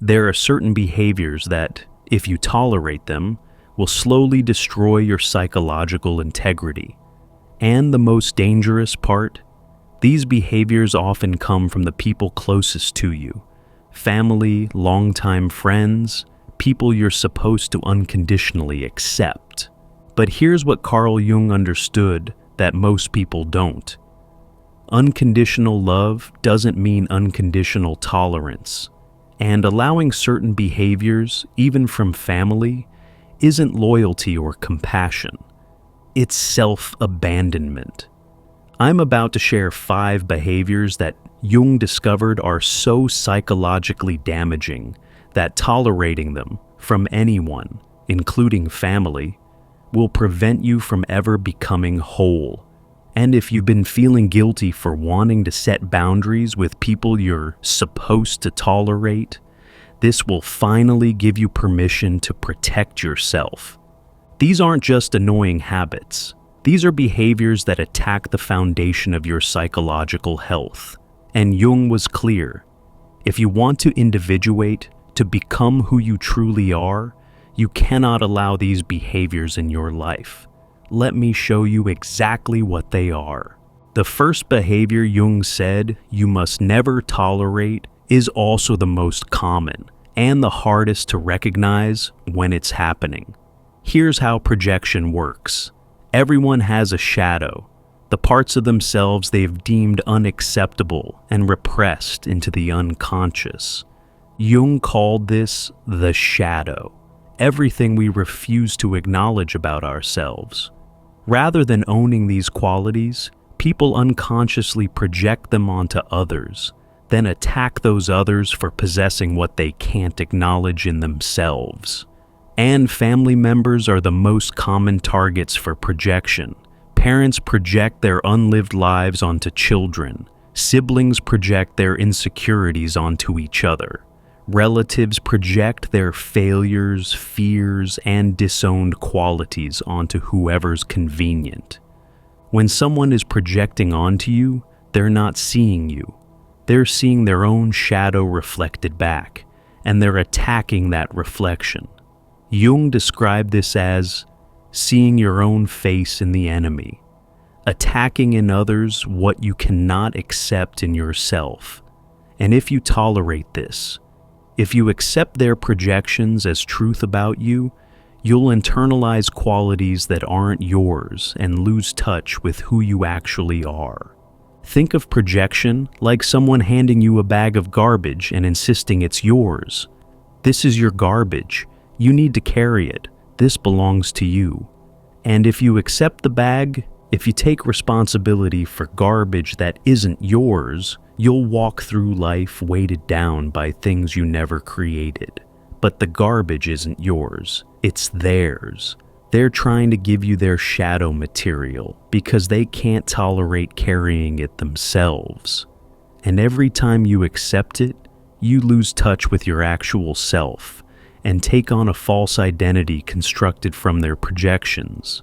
There are certain behaviors that, if you tolerate them, will slowly destroy your psychological integrity. And the most dangerous part, these behaviors often come from the people closest to you: family, longtime friends, people you're supposed to unconditionally accept. But here's what Carl Jung understood that most people don't. Unconditional love doesn't mean unconditional tolerance, and allowing certain behaviors, even from family, isn't loyalty or compassion. It's self-abandonment. I'm about to share 5 behaviors that Jung discovered are so psychologically damaging that tolerating them from anyone, including family, will prevent you from ever becoming whole. And if you've been feeling guilty for wanting to set boundaries with people you're supposed to tolerate, this will finally give you permission to protect yourself. These aren't just annoying habits. These are behaviors that attack the foundation of your psychological health. And Jung was clear: if you want to individuate, to become who you truly are, you cannot allow these behaviors in your life. Let me show you exactly what they are. The first behavior Jung said you must never tolerate is also the most common and the hardest to recognize when it's happening. Here's how projection works. Everyone has a shadow, the parts of themselves they've deemed unacceptable and repressed into the unconscious. Jung called this the shadow, everything we refuse to acknowledge about ourselves. Rather than owning these qualities, people unconsciously project them onto others, then attack those others for possessing what they can't acknowledge in themselves. And family members are the most common targets for projection. Parents project their unlived lives onto children. Siblings project their insecurities onto each other. Relatives project their failures, fears, and disowned qualities onto whoever's convenient. When someone is projecting onto you, they're not seeing you. They're seeing their own shadow reflected back, and they're attacking that reflection. Jung described this as seeing your own face in the enemy, attacking in others what you cannot accept in yourself. And if you tolerate this, if you accept their projections as truth about you, you'll internalize qualities that aren't yours and lose touch with who you actually are. Think of projection like someone handing you a bag of garbage and insisting it's yours. This is your garbage. You need to carry it. This belongs to you. And if you accept the bag, if you take responsibility for garbage that isn't yours, you'll walk through life weighted down by things you never created. But the garbage isn't yours. It's theirs. They're trying to give you their shadow material because they can't tolerate carrying it themselves. And every time you accept it, you lose touch with your actual self and take on a false identity constructed from their projections.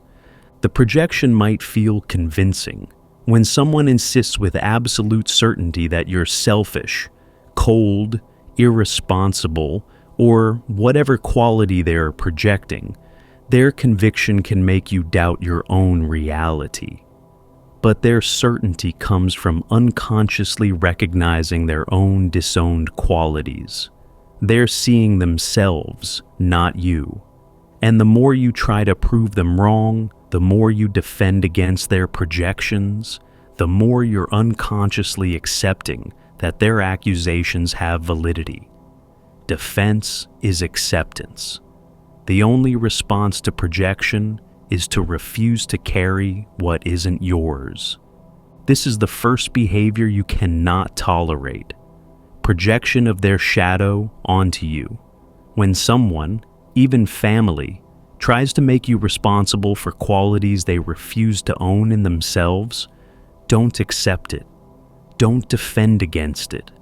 The projection might feel convincing. When someone insists with absolute certainty that you're selfish, cold, irresponsible, or whatever quality they are projecting, their conviction can make you doubt your own reality. But their certainty comes from unconsciously recognizing their own disowned qualities. They're seeing themselves, not you. And the more you try to prove them wrong, the more you defend against their projections, the more you're unconsciously accepting that their accusations have validity. Defense is acceptance. The only response to projection is to refuse to carry what isn't yours. This is the first behavior you cannot tolerate: projection of their shadow onto you. When someone, even family, tries to make you responsible for qualities they refuse to own in themselves, don't accept it. Don't defend against it.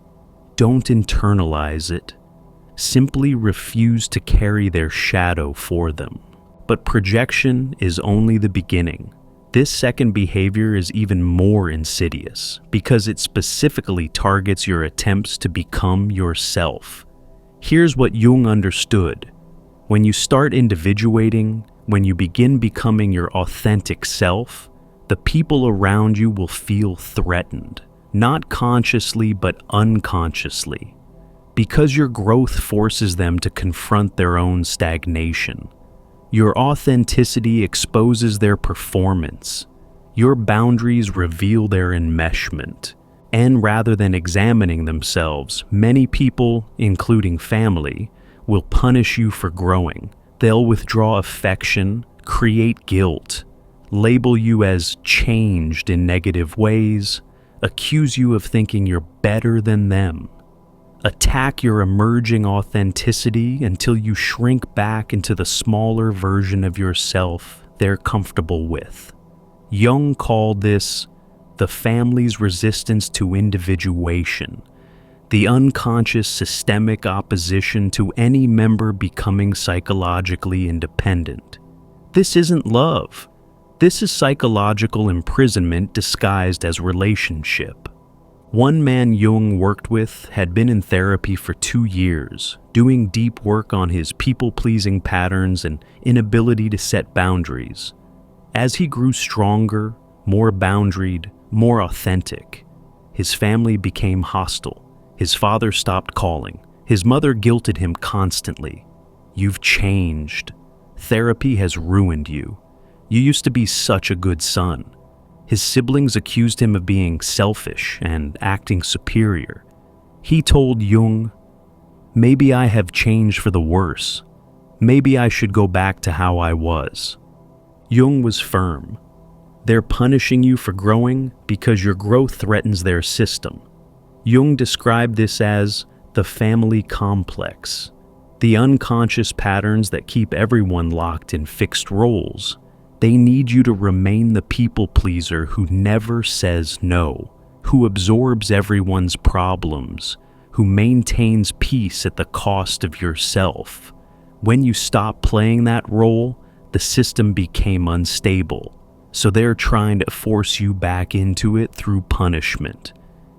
Don't internalize it. Simply refuse to carry their shadow for them. But projection is only the beginning. This second behavior is even more insidious because it specifically targets your attempts to become yourself. Here's what Jung understood. When you start individuating, when you begin becoming your authentic self, the people around you will feel threatened, not consciously but unconsciously, because your growth forces them to confront their own stagnation. Your authenticity exposes their performance. Your boundaries reveal their enmeshment. And rather than examining themselves, many people, including family, will punish you for growing. They'll withdraw affection, create guilt, label you as changed in negative ways, accuse you of thinking you're better than them, attack your emerging authenticity until you shrink back into the smaller version of yourself they're comfortable with. Jung called this the family's resistance to individuation, the unconscious systemic opposition to any member becoming psychologically independent. This isn't love. This is psychological imprisonment disguised as relationship. One man Jung worked with had been in therapy for 2 years, doing deep work on his people-pleasing patterns and inability to set boundaries. As he grew stronger, more boundaried, more authentic, his family became hostile. His father stopped calling. His mother guilted him constantly. "You've changed. Therapy has ruined you. You used to be such a good son." His siblings accused him of being selfish and acting superior. He told Jung, "Maybe I have changed for the worse. Maybe I should go back to how I was." Jung was firm. They're punishing you for growing because your growth threatens their system. Jung described this as the family complex, the unconscious patterns that keep everyone locked in fixed roles. They need you to remain the people pleaser who never says no, who absorbs everyone's problems, who maintains peace at the cost of yourself. When you stop playing that role, the system became unstable, so they're trying to force you back into it through punishment.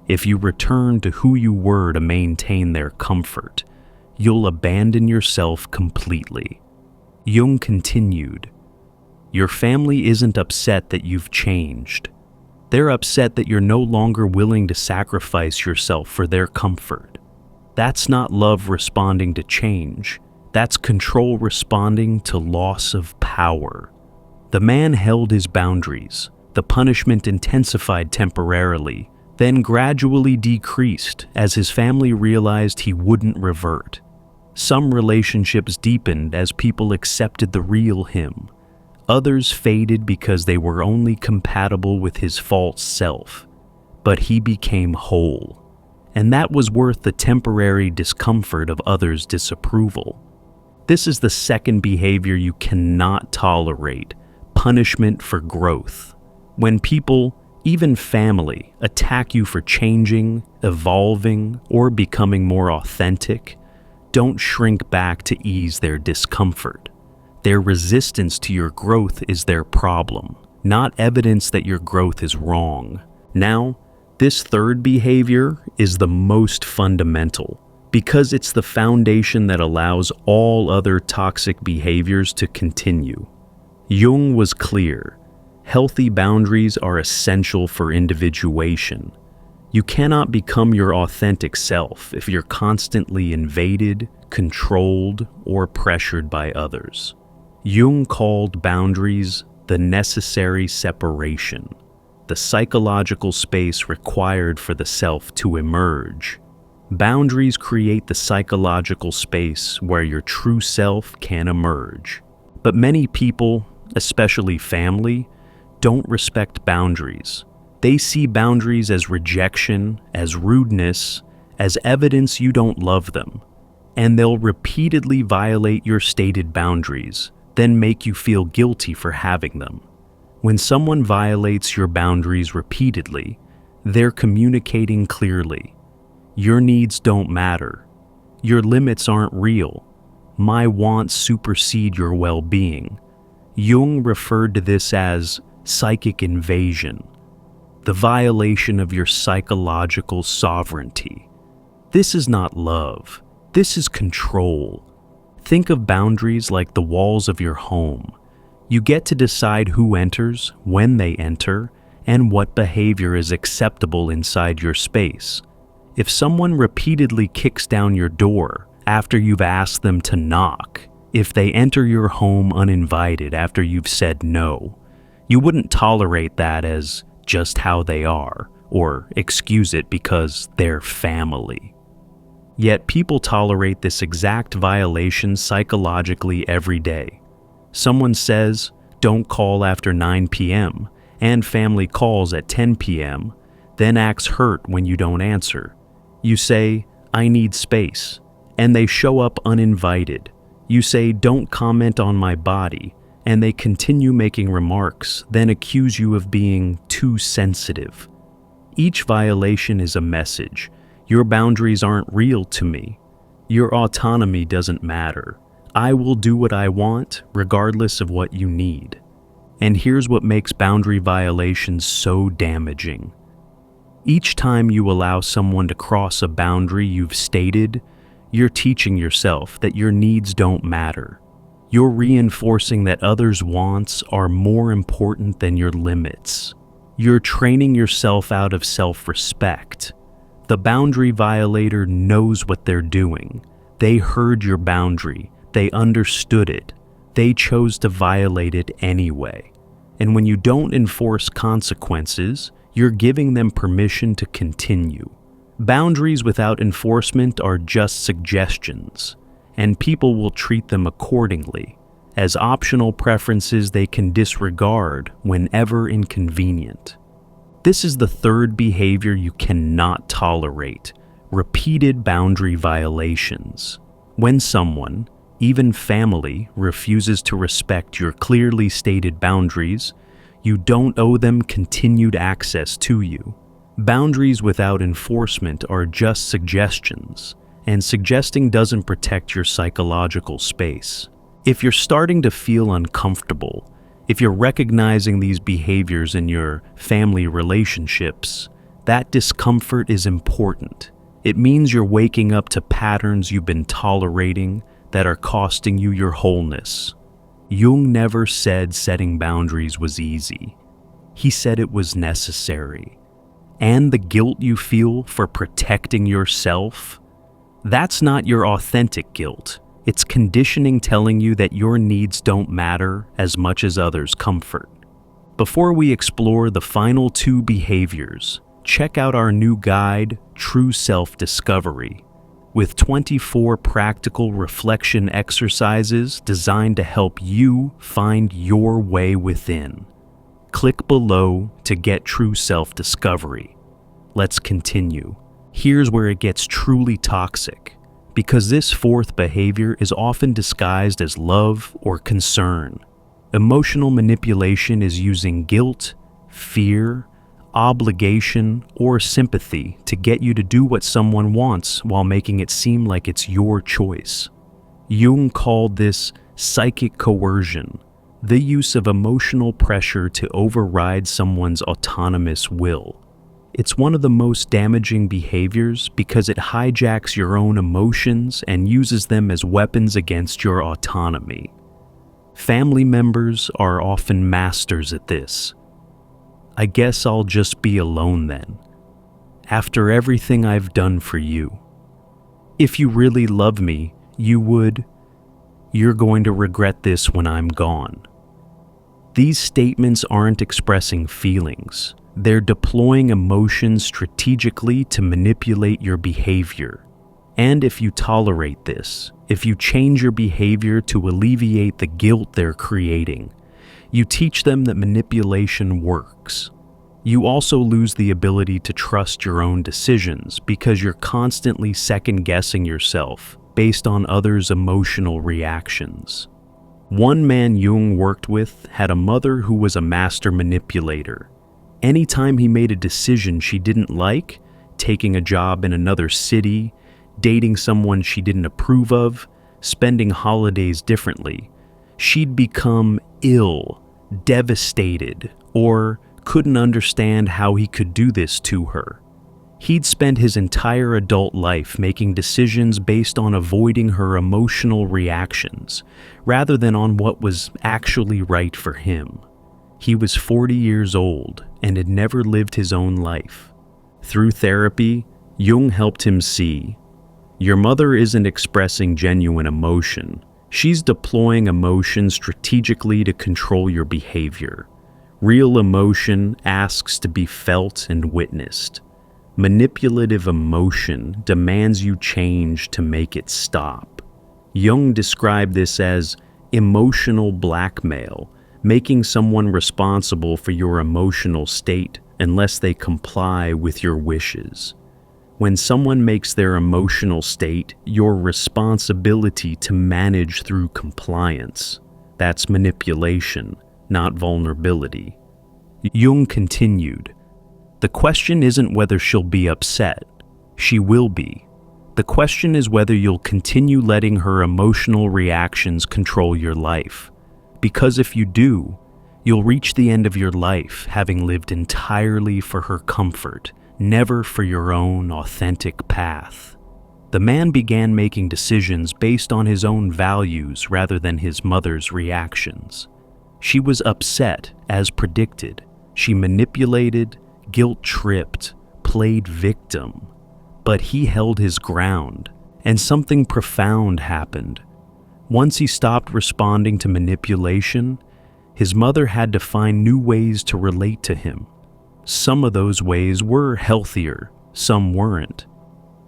If you return to who you were to maintain their comfort, you'll abandon yourself completely. Jung continued, "Your family isn't upset that you've changed. They're upset that you're no longer willing to sacrifice yourself for their comfort. That's not love responding to change. That's control responding to loss of power." The man held his boundaries. The punishment intensified temporarily, then gradually decreased as his family realized he wouldn't revert. Some relationships deepened as people accepted the real him. Others faded because they were only compatible with his false self. But he became whole, and that was worth the temporary discomfort of others' disapproval. This is the second behavior you cannot tolerate: punishment for growth. When people, even family, attack you for changing, evolving, or becoming more authentic, don't shrink back to ease their discomfort. Their resistance to your growth is their problem, not evidence that your growth is wrong. Now, this third behavior is the most fundamental, because it's the foundation that allows all other toxic behaviors to continue. Jung was clear. Healthy boundaries are essential for individuation. You cannot become your authentic self if you're constantly invaded, controlled, or pressured by others. Jung called boundaries the necessary separation, the psychological space required for the self to emerge. Boundaries create the psychological space where your true self can emerge. But many people, especially family, don't respect boundaries. They see boundaries as rejection, as rudeness, as evidence you don't love them. And they'll repeatedly violate your stated boundaries, then make you feel guilty for having them. When someone violates your boundaries repeatedly, they're communicating clearly. Your needs don't matter. Your limits aren't real. My wants supersede your well-being. Jung referred to this as psychic invasion, the violation of your psychological sovereignty. This is not love. This is control. Think of boundaries like the walls of your home. You get to decide who enters, when they enter, and what behavior is acceptable inside your space. If someone repeatedly kicks down your door after you've asked them to knock, if they enter your home uninvited after you've said no, you wouldn't tolerate that as just how they are, or excuse it because they're family. Yet people tolerate this exact violation psychologically every day. Someone says, "Don't call after 9 p.m., and family calls at 10 p.m., then acts hurt when you don't answer. You say, "I need space," and they show up uninvited. You say, "Don't comment on my body," and they continue making remarks, then accuse you of being too sensitive. Each violation is a message. Your boundaries aren't real to me. Your autonomy doesn't matter. I will do what I want, regardless of what you need. And here's what makes boundary violations so damaging. Each time you allow someone to cross a boundary you've stated, you're teaching yourself that your needs don't matter. You're reinforcing that others' wants are more important than your limits. You're training yourself out of self-respect. The boundary violator knows what they're doing. They heard your boundary. They understood it. They chose to violate it anyway. And when you don't enforce consequences, you're giving them permission to continue. Boundaries without enforcement are just suggestions, and people will treat them accordingly, as optional preferences they can disregard whenever inconvenient. This is the third behavior you cannot tolerate: repeated boundary violations. When someone, even family, refuses to respect your clearly stated boundaries, you don't owe them continued access to you. Boundaries without enforcement are just suggestions, and suggesting doesn't protect your psychological space. If you're starting to feel uncomfortable, if you're recognizing these behaviors in your family relationships, that discomfort is important. It means you're waking up to patterns you've been tolerating that are costing you your wholeness. Jung never said setting boundaries was easy. He said it was necessary. And the guilt you feel for protecting yourself, that's not your authentic guilt. It's conditioning telling you that your needs don't matter as much as others' comfort. Before we explore the final two behaviors, check out our new guide, True Self-Discovery, with 24 practical reflection exercises designed to help you find your way within. Click below to get True Self-Discovery. Let's continue. Here's where it gets truly toxic, because this fourth behavior is often disguised as love or concern. Emotional manipulation is using guilt, fear, obligation, or sympathy to get you to do what someone wants while making it seem like it's your choice. Jung called this psychic coercion, the use of emotional pressure to override someone's autonomous will. It's one of the most damaging behaviors because it hijacks your own emotions and uses them as weapons against your autonomy. Family members are often masters at this. "I guess I'll just be alone then, after everything I've done for you. If you really love me, you're going to regret this when I'm gone." These statements aren't expressing feelings. They're deploying emotions strategically to manipulate your behavior. And if you tolerate this, if you change your behavior to alleviate the guilt they're creating, you teach them that manipulation works. You also lose the ability to trust your own decisions because you're constantly second-guessing yourself based on others' emotional reactions. One man Jung worked with had a mother who was a master manipulator. Anytime he made a decision she didn't like, taking a job in another city, dating someone she didn't approve of, spending holidays differently, she'd become ill, devastated, or couldn't understand how he could do this to her. He'd spent his entire adult life making decisions based on avoiding her emotional reactions, rather than on what was actually right for him. He was 40 years old and had never lived his own life. Through therapy, Jung helped him see, your mother isn't expressing genuine emotion. She's deploying emotion strategically to control your behavior. Real emotion asks to be felt and witnessed. Manipulative emotion demands you change to make it stop. Jung described this as emotional blackmail, making someone responsible for your emotional state unless they comply with your wishes. When someone makes their emotional state your responsibility to manage through compliance, that's manipulation, not vulnerability. Jung continued, the question isn't whether she'll be upset. She will be. The question is whether you'll continue letting her emotional reactions control your life. Because if you do, you'll reach the end of your life having lived entirely for her comfort, never for your own authentic path. The man began making decisions based on his own values rather than his mother's reactions. She was upset, as predicted. She manipulated, guilt-tripped, played victim. But he held his ground, and something profound happened. Once he stopped responding to manipulation, his mother had to find new ways to relate to him. Some of those ways were healthier, some weren't.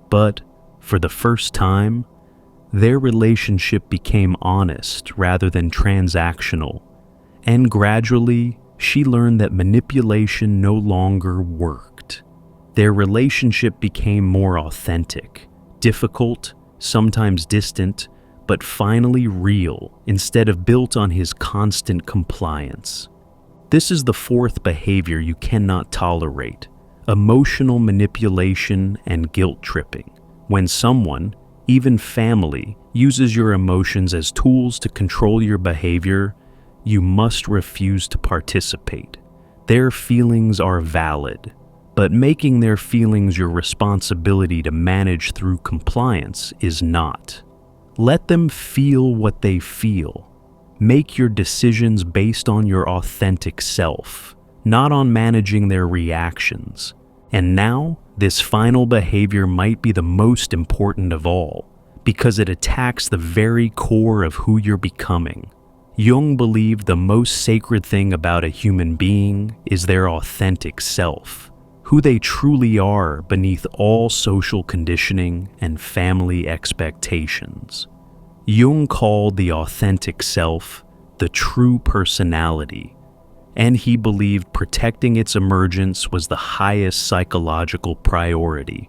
But, for the first time, their relationship became honest rather than transactional, and gradually, she learned that manipulation no longer worked. Their relationship became more authentic, difficult, sometimes distant, but finally real instead of built on his constant compliance. This is the fourth behavior you cannot tolerate: emotional manipulation and guilt tripping. When someone, even family, uses your emotions as tools to control your behavior, you must refuse to participate. Their feelings are valid, but making their feelings your responsibility to manage through compliance is not. Let them feel what they feel. Make your decisions based on your authentic self, not on managing their reactions. And now, this final behavior might be the most important of all, because it attacks the very core of who you're becoming. Jung believed the most sacred thing about a human being is their authentic self, who they truly are beneath all social conditioning and family expectations. Jung called the authentic self the true personality, and he believed protecting its emergence was the highest psychological priority.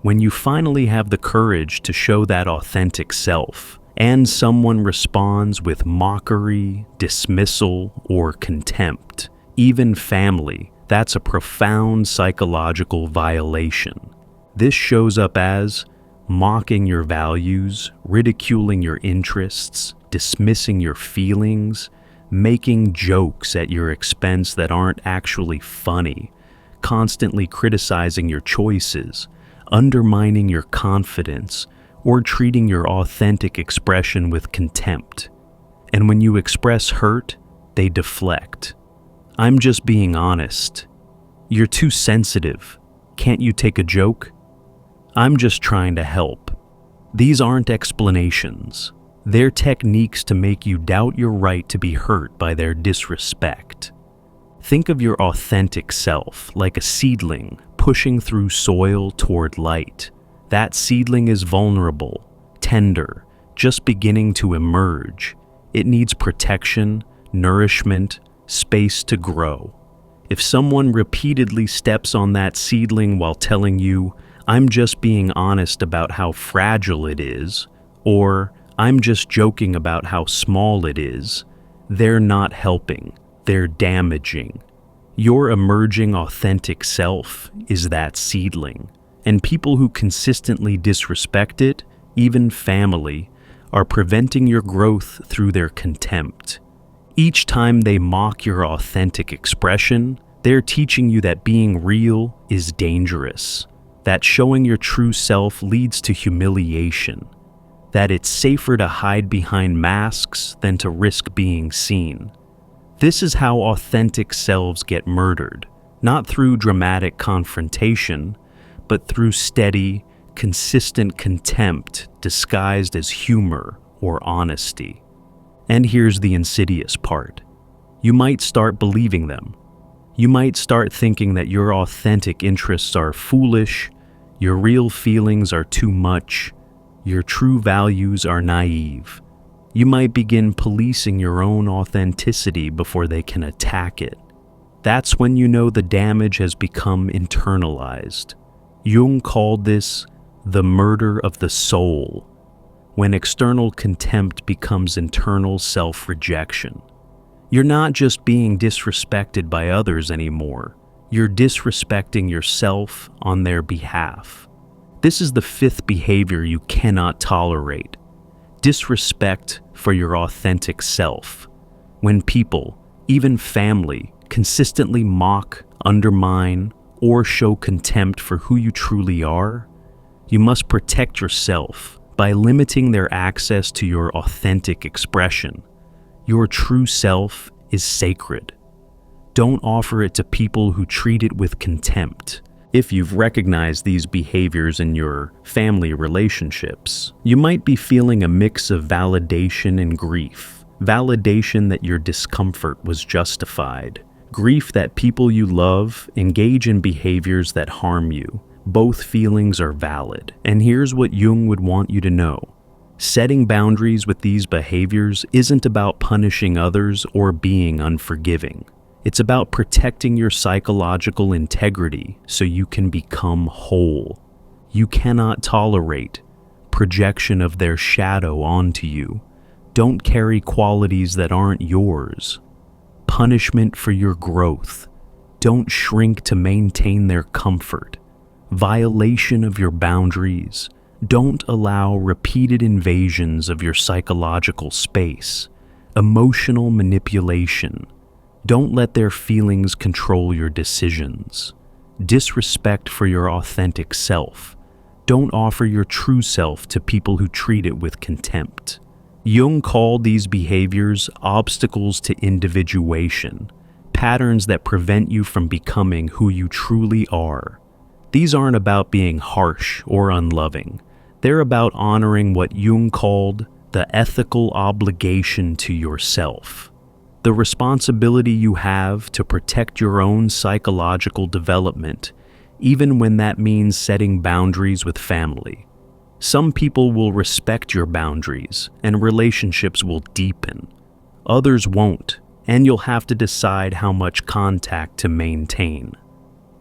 When you finally have the courage to show that authentic self, and someone responds with mockery, dismissal, or contempt, even family, that's a profound psychological violation. This shows up as mocking your values, ridiculing your interests, dismissing your feelings, making jokes at your expense that aren't actually funny, constantly criticizing your choices, undermining your confidence, or treating your authentic expression with contempt. And when you express hurt, they deflect. I'm just being honest. You're too sensitive. Can't you take a joke? I'm just trying to help. These aren't explanations. They're techniques to make you doubt your right to be hurt by their disrespect. Think of your authentic self like a seedling pushing through soil toward light. That seedling is vulnerable, tender, just beginning to emerge. It needs protection, nourishment, space to grow. If someone repeatedly steps on that seedling while telling you, I'm just being honest about how fragile it is, or I'm just joking about how small it is, they're not helping, they're damaging. Your emerging authentic self is that seedling, and people who consistently disrespect it, even family, are preventing your growth through their contempt. Each time they mock your authentic expression, they're teaching you that being real is dangerous. that showing your true self leads to humiliation, that it's safer to hide behind masks than to risk being seen. This is how authentic selves get murdered, not through dramatic confrontation, but through steady, consistent contempt disguised as humor or honesty. And here's the insidious part. You might start believing them. You might start thinking that your authentic interests are foolish, your real feelings are too much, your true values are naive. You might begin policing your own authenticity before they can attack it. That's when you know the damage has become internalized. Jung called this the murder of the soul, when external contempt becomes internal self-rejection. You're not just being disrespected by others anymore. You're disrespecting yourself on their behalf. This is the fifth behavior you cannot tolerate: disrespect for your authentic self. When people, even family, consistently mock, undermine, or show contempt for who you truly are, you must protect yourself by limiting their access to your authentic expression. Your true self is sacred. Don't offer it to people who treat it with contempt. If you've recognized these behaviors in your family relationships, you might be feeling a mix of validation and grief. Validation that your discomfort was justified. Grief that people you love engage in behaviors that harm you. Both feelings are valid. And here's what Jung would want you to know. Setting boundaries with these behaviors isn't about punishing others or being unforgiving. It's about protecting your psychological integrity so you can become whole. You cannot tolerate projection of their shadow onto you. Don't carry qualities that aren't yours. Punishment for your growth. Don't shrink to maintain their comfort. Violation of your boundaries. Don't allow repeated invasions of your psychological space. Emotional manipulation. Don't let their feelings control your decisions. Disrespect for your authentic self. Don't offer your true self to people who treat it with contempt. Jung called these behaviors obstacles to individuation, patterns that prevent you from becoming who you truly are. These aren't about being harsh or unloving. They're about honoring what Jung called the ethical obligation to yourself, the responsibility you have to protect your own psychological development, even when that means setting boundaries with family. Some people will respect your boundaries and relationships will deepen. Others won't, and you'll have to decide how much contact to maintain.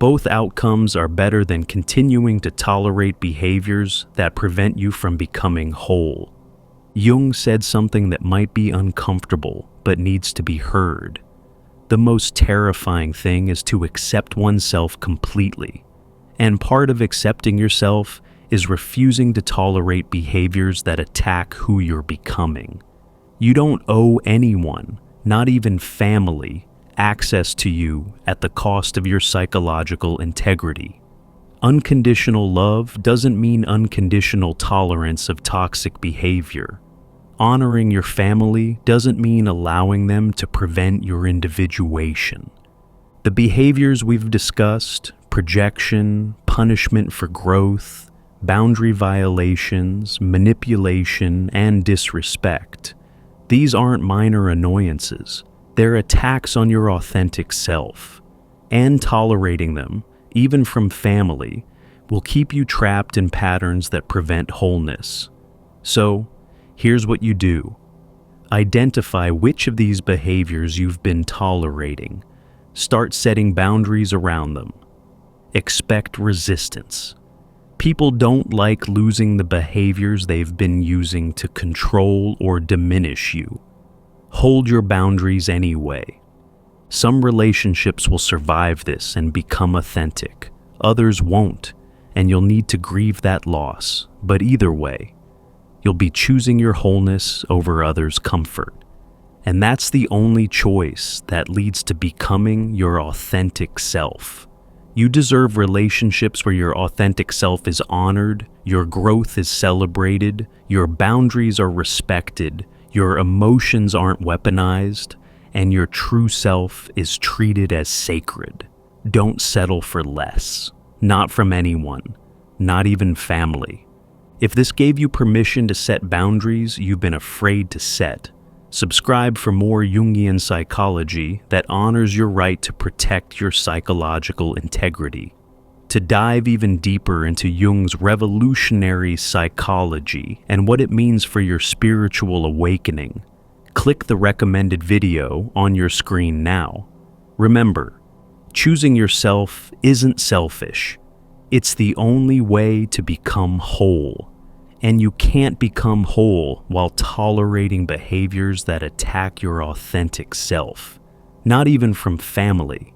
Both outcomes are better than continuing to tolerate behaviors that prevent you from becoming whole. Jung said something that might be uncomfortable but needs to be heard. The most terrifying thing is to accept oneself completely. And part of accepting yourself is refusing to tolerate behaviors that attack who you're becoming. You don't owe anyone, not even family, access to you at the cost of your psychological integrity. Unconditional love doesn't mean unconditional tolerance of toxic behavior. Honoring your family doesn't mean allowing them to prevent your individuation. The behaviors we've discussed, projection, punishment for growth, boundary violations, manipulation, and disrespect, these aren't minor annoyances. They're attacks on your authentic self. And tolerating them, even from family, will keep you trapped in patterns that prevent wholeness. So, here's what you do. Identify which of these behaviors you've been tolerating. Start setting boundaries around them. Expect resistance. People don't like losing the behaviors they've been using to control or diminish you. Hold your boundaries anyway. Some relationships will survive this and become authentic. Others won't, and you'll need to grieve that loss. But either way, you'll be choosing your wholeness over others' comfort. And that's the only choice that leads to becoming your authentic self. You deserve relationships where your authentic self is honored, your growth is celebrated, your boundaries are respected, your emotions aren't weaponized, and your true self is treated as sacred. Don't settle for less. Not from anyone. Not even family. If this gave you permission to set boundaries you've been afraid to set, subscribe for more Jungian psychology that honors your right to protect your psychological integrity. To dive even deeper into Jung's revolutionary psychology and what it means for your spiritual awakening, click the recommended video on your screen now. Remember, choosing yourself isn't selfish. It's the only way to become whole. And you can't become whole while tolerating behaviors that attack your authentic self, not even from family.